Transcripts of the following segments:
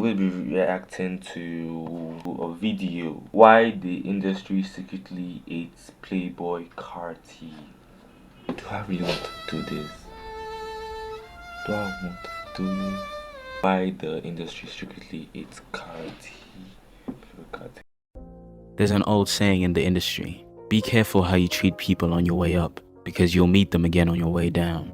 going to be reacting to a video. Why the industry secretly hates Playboy Carti. Do I really want to do this? Do I want to do this? Why the industry secretly hates Carti. Playboy Carti. There's an old saying in the industry: be careful how you treat people on your way up, because you'll meet them again on your way down.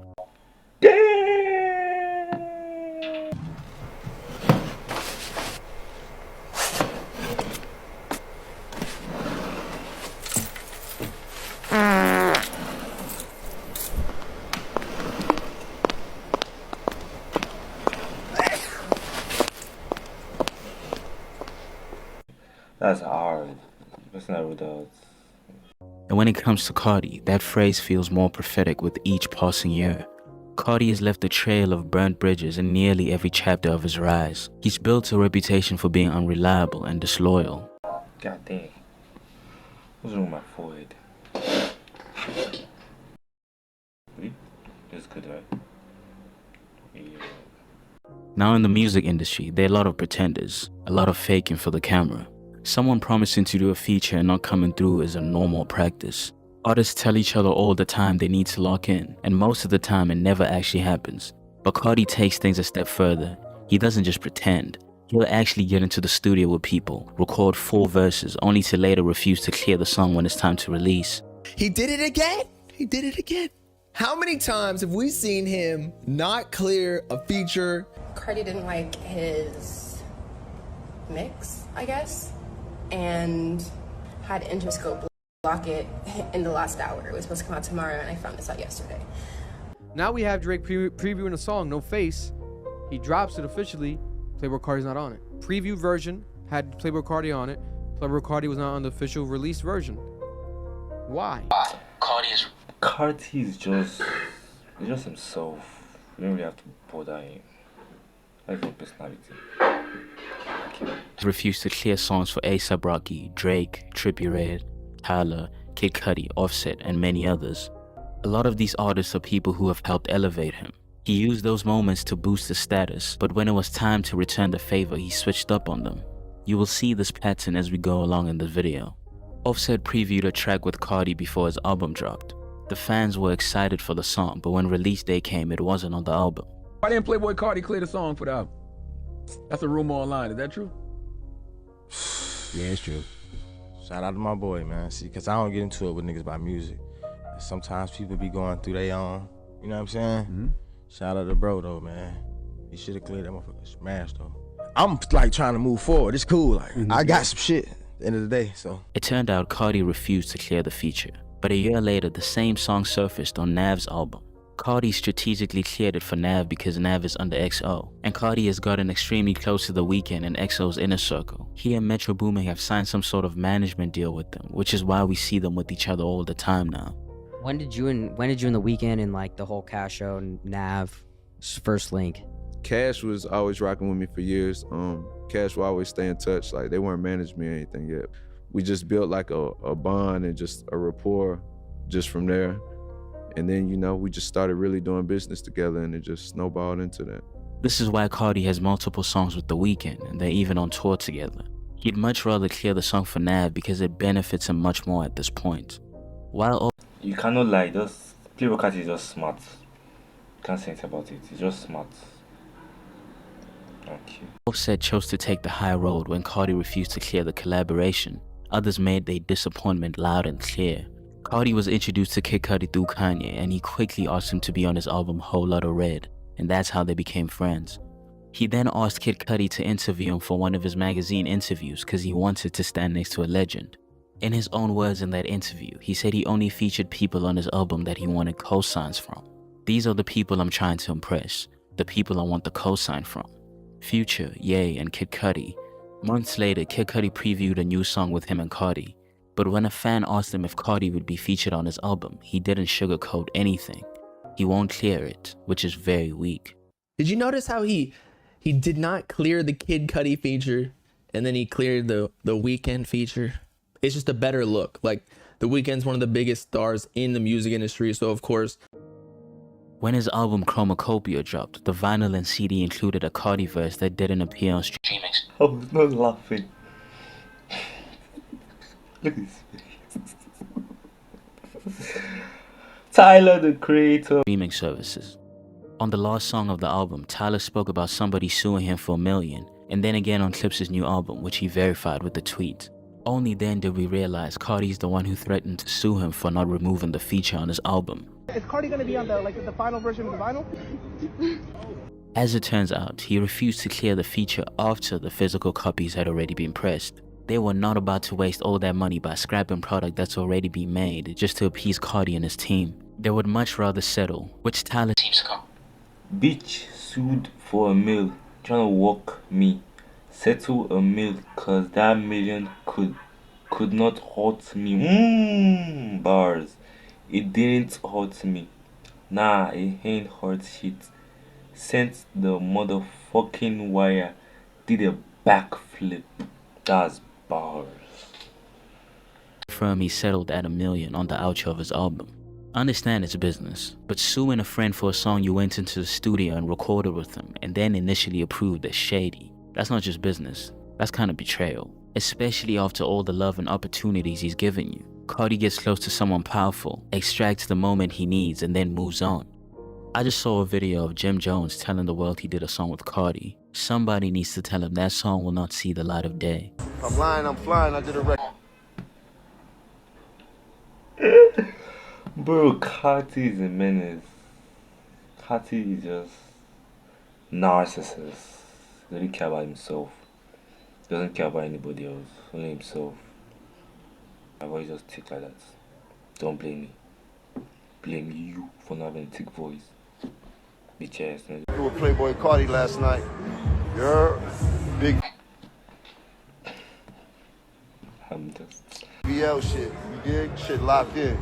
That's hard. That's not what does. And when it comes to Carti, that phrase feels more prophetic with each passing year. Carti has left a trail of burnt bridges in nearly every chapter of his rise. He's built a reputation for being unreliable and disloyal. God damn. What's wrong with my forehead? Wait, that's good, right? Yeah. Now in the music industry, there are a lot of pretenders, a lot of faking for the camera. Someone promising to do a feature and not coming through is a normal practice. Artists tell each other all the time they need to lock in, and most of the time it never actually happens. But Carti takes things a step further. He doesn't just pretend. He'll actually get into the studio with people, record full verses, only to later refuse to clear the song when it's time to release. He did it again! He did it again! How many times have we seen him not clear a feature? Carti didn't like his mix, I guess, and had Interscope block it in the last hour. It was supposed to come out tomorrow, and I found this out yesterday. Now we have Drake previewing a song, No Face. He drops it officially. Playboy Carti's not on it. Preview version had Playboy Carti on it. Playboy Carti was not on the official release version. Why? Carti is just himself. You don't really have to bother him. Like his personality. He refused to clear songs for A$AP Rocky, Drake, Trippie Redd, Tyler, Kid Cudi, Offset, and many others. A lot of these artists are people who have helped elevate him. He used those moments to boost his status, but when it was time to return the favor, he switched up on them. You will see this pattern as we go along in this video. Offset previewed a track with Carti before his album dropped. The fans were excited for the song, but when release day came, it wasn't on the album. Why didn't Playboy Carti clear the song for the album? That's a rumor online. Is that true? Yeah, it's true. Shout out to my boy, man. See, because I don't get into it with niggas about music. Sometimes people be going through their own, you know what I'm saying? Mm-hmm. Shout out to bro, though, man. He should have cleared that motherfucker. Smash, though. I'm, like, trying to move forward. It's cool. Like, I got some shit at the end of the day, so. It turned out Carti refused to clear the feature. But a year later, the same song surfaced on Nav's album. Carti strategically cleared it for Nav because Nav is under XO, and Carti has gotten extremely close to The Weeknd and XO's inner circle. He and Metro Boomin have signed some sort of management deal with them, which is why we see them with each other all the time now. When did you and The Weeknd and like the whole Cash show and Nav first link? Cash was always rocking with me for years. Cash will always stay in touch. Like, they weren't managing me or anything yet. We just built like a bond and just a rapport just from there. And then, you know, we just started really doing business together, and it just snowballed into that. This is why Carti has multiple songs with The Weeknd, and they're even on tour together. He'd much rather clear the song for Nav because it benefits him much more at this point. While You cannot lie, just Playboy Carti is just smart. Can't say anything about it. He's just smart. Okay. Offset chose to take the high road when Carti refused to clear the collaboration, others made their disappointment loud and clear. Carti was introduced to Kid Cudi through Kanye, and he quickly asked him to be on his album Whole Lotta Red, and that's how they became friends. He then asked Kid Cudi to interview him for one of his magazine interviews because he wanted to stand next to a legend. In his own words in that interview, he said he only featured people on his album that he wanted cosigns from. These are the people I'm trying to impress, the people I want the cosign from. Future, Ye, and Kid Cudi. Months later, Kid Cudi previewed a new song with him and Carti. But when a fan asked him if Carti would be featured on his album, he didn't sugarcoat anything. He won't clear it, which is very weak. Did you notice how he did not clear the Kid Cudi feature and then he cleared the Weeknd feature? It's just a better look. Like, The Weeknd's one of the biggest stars in the music industry, so of course When his album Chromacopia dropped, the vinyl and CD included a Carti verse that didn't appear on streaming. I was not laughing. Look at this. Tyler, the Creator. Streaming services. On the last song of the album, Tyler spoke about somebody suing him for $1 million, and then again on Clips' new album, which he verified with the tweet. Only then did we realize Carti's the one who threatened to sue him for not removing the feature on his album. Is Carti gonna be on the final version of the vinyl? As it turns out, he refused to clear the feature after the physical copies had already been pressed. They were not about to waste all that money by scrapping product that's already been made just to appease Carti and his team. They would much rather settle, which Tyler seems to go. Bitch sued for $1 million, trying to walk me. Settle $1 million, cause that $1 million could not hurt me. Bars. It didn't hurt me. Nah, it ain't hurt shit. Sent the motherfucking wire. Did a backflip. That's bars. Firm he settled at $1 million on the outro of his album. Understand it's business, but suing a friend for a song you went into the studio and recorded with them and then initially approved as shady. That's not just business, that's kind of betrayal. Especially after all the love and opportunities he's given you. Carti gets close to someone powerful, extracts the moment he needs, and then moves on. I just saw a video of Jim Jones telling the world he did a song with Carti. Somebody needs to tell him that song will not see the light of day. I'm lying, I'm flying, I did a record. Bro, Carti is a menace. Carti is just narcissist. He doesn't care about himself. Doesn't care about anybody else. Only himself. My voice just tick like that. Don't blame me. Blame you for not having a thick voice. Bitch ass nigga. You were playboicarti last night. You're big I'm just. BL shit. You dig? Shit locked in.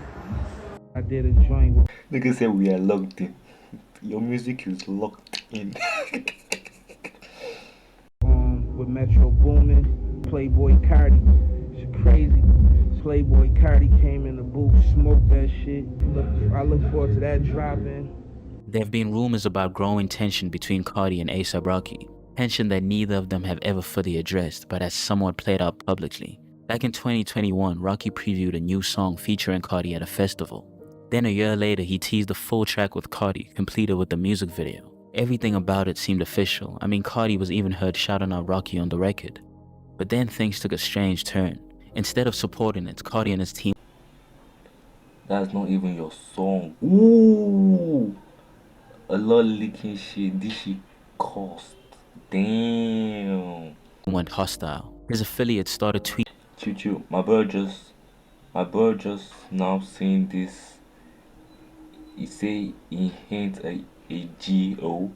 I did a joint with Nigga said we are locked in. Your music is locked in. Metro Boomin, playboicarti. It's crazy. Playboicarti came in the booth, smoked that shit. I look forward to that dropping. There have been rumors about growing tension between Carti and A$AP Rocky. Tension that neither of them have ever fully addressed, but has somewhat played out publicly. Back in 2021, Rocky previewed a new song featuring Carti at a festival. Then a year later, he teased a full track with Carti, completed with the music video. Everything about it seemed official. I mean, Carti was even heard shouting out Rocky on the record. But then things took a strange turn. Instead of supporting it, Carti and his team... That's not even your song. Ooh! A lot of leaking shit. This shit cost. Damn. went hostile. His affiliates started tweeting... Choo, my brother just now saying this. He say he ain't a GO.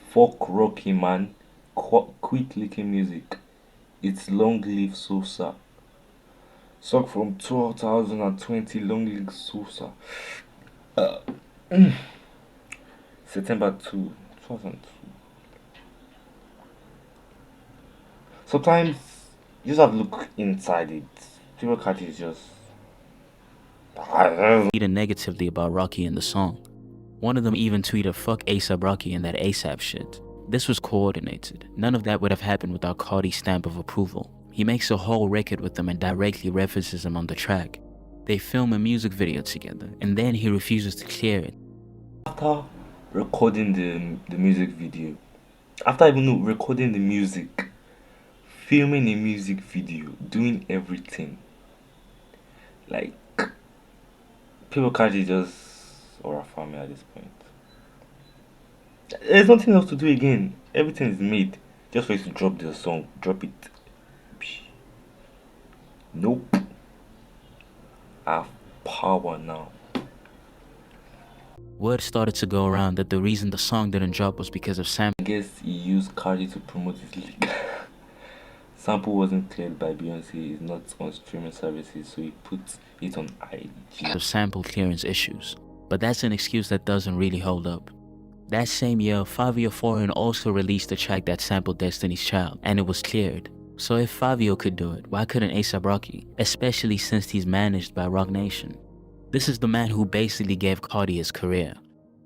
Fuck Rocky, man. Quit leaking music. It's Long Live Sosa. Song from 2020, Long Live Sosa. September 2, 2002. Sometimes you just have to look inside it. Playboicarti is just... tweeted negatively about Rocky in the song. One of them even tweeted fuck A$AP Rocky and that ASAP shit. This was coordinated. None of that would have happened without Carti's stamp of approval. He makes a whole record with them and directly references him on the track. They film a music video together, and then he refuses to clear it. After recording the music video, after even recording the music, filming a music video, doing everything, like, Playboicarti just or a family at this point. There's nothing else to do again. Everything is made. Just for you to drop the song, drop it. Nope. I have power now. Word started to go around that the reason the song didn't drop was because of Sam. I guess he used Cardi to promote his leak. Sample wasn't cleared by Beyonce, it's not on streaming services, so he put it on IG. Sample clearance issues. But that's an excuse that doesn't really hold up. That same year, Fivio Foreign also released a track that sampled Destiny's Child, and it was cleared. So if Fivio could do it, why couldn't A$AP Rocky? Especially since he's managed by Roc Nation. This is the man who basically gave Carti his career.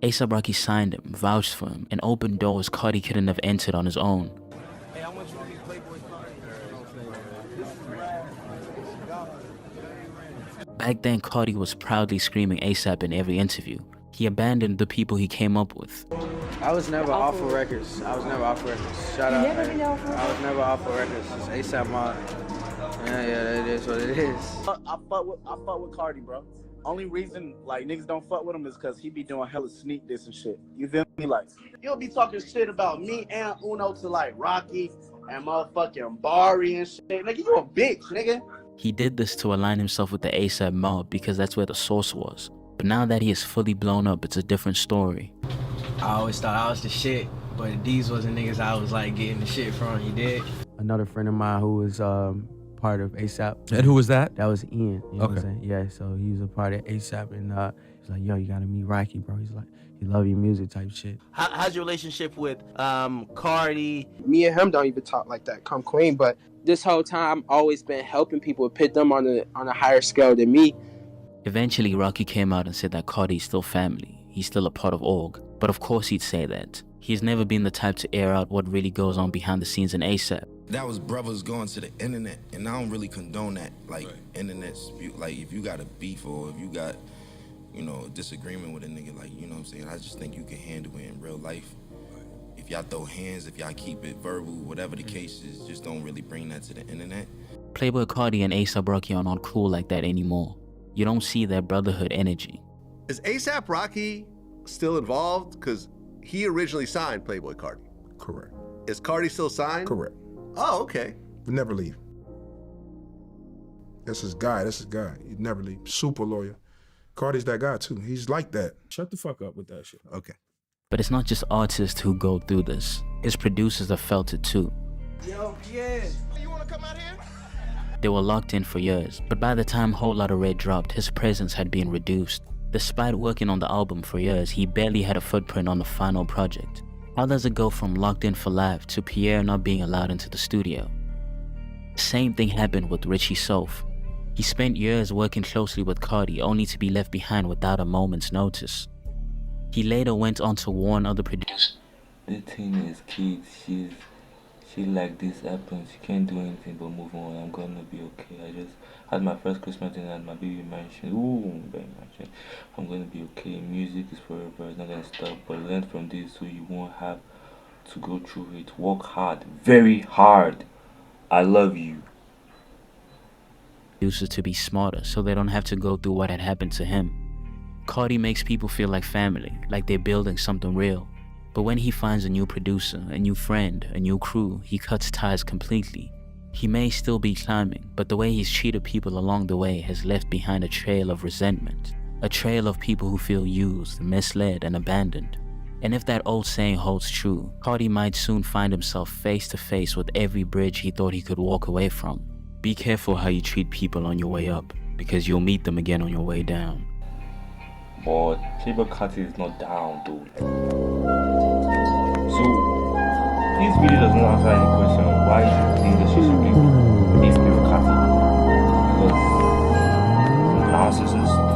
A$AP Rocky signed him, vouched for him, and opened doors Carti couldn't have entered on his own. Hey, I want you to be Playboy Carti. Back then, Carti was proudly screaming A$AP in every interview. He abandoned the people he came up with. I was never off of records. Shout out, man. I was never off of records. It's A$AP Mob. Yeah, that is what it is. I fuck with Carti, bro. Only reason like niggas don't fuck with him is because he be doing hella sneak diss and shit. You feel me? Like you'll be talking shit about me and Uno to like Rocky and motherfucking Bari and shit. Nigga, you a bitch, nigga. He did this to align himself with the A$AP Mob because that's where the source was. But now that he is fully blown up, it's a different story. I always thought I was the shit, but these wasn't niggas I was like getting the shit from, you dig? Another friend of mine who was part of A$AP. And who was that? That was Ian. You know what I'm Okay. saying? Yeah, so he was a part of A$AP and he's like, yo, you gotta meet Rocky, bro. He's like, he love your music type shit. How's your relationship with Carti? Me and him don't even talk like that, come clean, but this whole time I've always been helping people, put them on a higher scale than me. Eventually, Rocky came out and said that Carti is still family. He's still a part of org. But of course he'd say that. He's never been the type to air out what really goes on behind the scenes in A$AP. That was brothers going to the internet, and I don't really condone that. Like, internet's, like, if you got a beef or if you got, you know, a disagreement with a nigga, like, you know what I'm saying? I just think you can handle it in real life. If y'all throw hands, if y'all keep it verbal, whatever the case is, just don't really bring that to the internet. Playboy Carti and A$AP Rocky are not cool like that anymore. You don't see that brotherhood energy. Is A$AP Rocky still involved? Because he originally signed Playboy Carti. Correct. Is Carti still signed? Correct. Oh, okay. We never leave. That's his guy. He'd never leave. Super lawyer. Carti's that guy too. He's like that. Shut the fuck up with that shit. Okay. But it's not just artists who go through this. His producers have felt it too. Yo, yeah. You wanna come out here? They were locked in for years, but by the time Whole Lotta Red dropped, his presence had been reduced. Despite working on the album for years, he barely had a footprint on the final project. How does it go from locked in for life to Pierre not being allowed into the studio? Same thing happened with Richie Soph. He spent years working closely with Carti only to be left behind without a moment's notice. He later went on to warn other producers. The thing is, kids, she like this happens. She can't do anything but move on. I'm gonna be okay. I just had my first Christmas and had my baby mansion. Ooh, baby mansion. I'm gonna be okay. Music is forever. It's not gonna stop. But learn from this so you won't have to go through it. Work hard, very hard. I love you. Producers to be smarter so they don't have to go through what had happened to him. Carti makes people feel like family, like they're building something real. But when he finds a new producer, a new friend, a new crew, he cuts ties completely. He may still be climbing, but the way he's treated people along the way has left behind a trail of resentment. A trail of people who feel used, misled, and abandoned. And if that old saying holds true, Carti might soon find himself face to face with every bridge he thought he could walk away from. Be careful how you treat people on your way up, because you'll meet them again on your way down. But playboicarti is not down though. So this video does not answer any question why the industry should be playboicarti. Because narcissist.